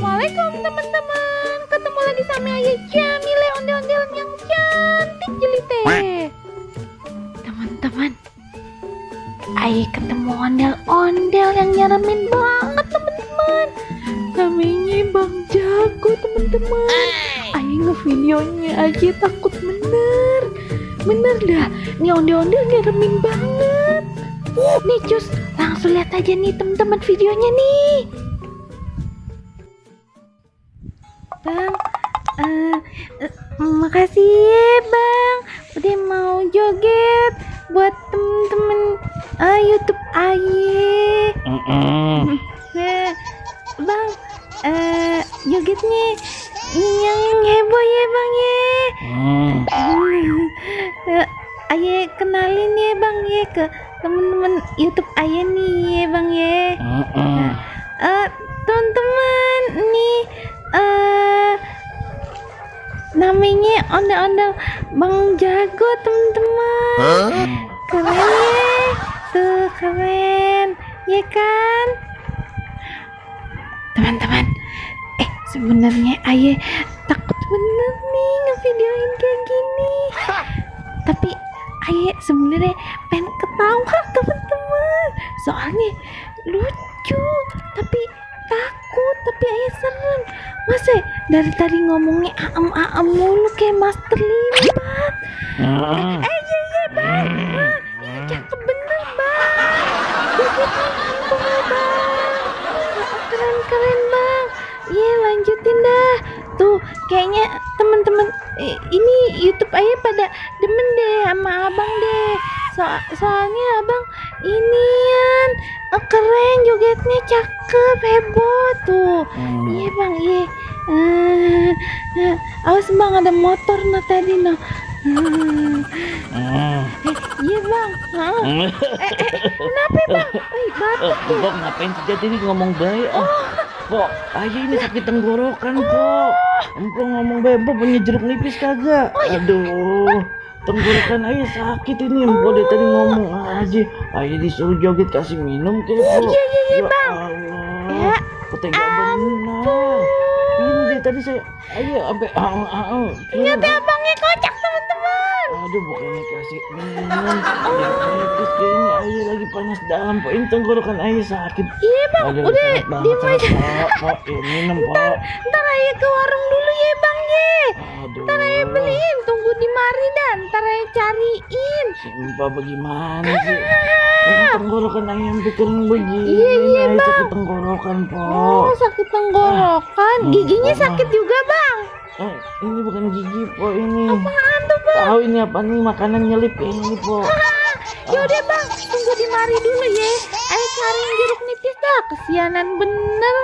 Assalamualaikum teman-teman. Ketemu lagi sama Ayah Jamile, ondel-ondel yang cantik jelite. Teman-teman, Ayah ketemu ondel-ondel yang nyeremin banget teman-teman. Namanya Bang Jago teman-teman. Ayah ngevideonya aja takut bener dah. Nih ondel-ondel nyeremin banget. Nih cus, langsung lihat aja nih teman-teman videonya nih. Bang, makasih ya Bang, udah mau joget buat temen-temen YouTube Aye. Bang, jogetnya yang heboh ya Bang ya. Aye kenalin ya Bang ya ke temen-temen YouTube Aye nih ya Bang ya. Teman-teman nih namanya ondel-ondel Bang Jago teman-teman. Keren ya, tuh keren ya kan teman-teman. Sebenarnya Aye takut bener nih ngevideoin kayak gini, tapi Aye sebenarnya pengen ketawa teman-teman, soalnya lucu tapi takut, tapi Ayah serem. Masa dari tadi ngomongnya aem mulu kayak Master Limbat. Iya Bang, iya cakep bener Bang, jogetnya mantul Bang, keren Bang. Iya lanjutin dah, tuh kayaknya temen-temen ini YouTube Ayah pada demen deh sama abang deh. Soalnya abang inian keren, jogetnya cakep, heboh tuh. Iya Bang, iya. Awas Bang, ada motor nah tadi nah. Iya Bang. Kenapa Bang? Batuk tuh. Pok ngapain sih jadi ngomong baik? Pok, Ayah ini sakit tenggorokan Pok. Empok ngomong baik, Pok punya jeruk nipis kagak? Aduh, tenggorokan Ayah sakit ini. Empok dari tadi ngomong aja. Ayah disuruh joget kasih minum kayak Pok. Iya Bang. Ya, ketega benar. Ini dari tadi saya Ayah sampai Ternyata abangnya kocak teman-teman. Aduh, bukannya kasih minum. Ya nipis kayaknya Ayah lagi panas dalam Pok. Ini tenggorokan Ayah sakit. Iya Bang, aduh, udah diem aja. Pok, minum Pok. Ntar Ayah ke warung dulu ya Bang ye. Aduh. Ntar Ayah beliin, tunggu di mari dan ntar Ayah cariin. Sumpah bagaimana sih? Ini tenggorokan Ayah sampai kering begini. Iya Ayah Bang. sakit tenggorokan Pok. Oh sakit tenggorokan, giginya sakit juga Bang. Ini bukan gigi Pok ini. Apaan tuh Bang? Tahu ini apa nih, makanan nyelip ini Pok. Yaudah Bang, tunggu di mari dulu ya. Ayah cariin jeruk nipis dah, kesianan bener.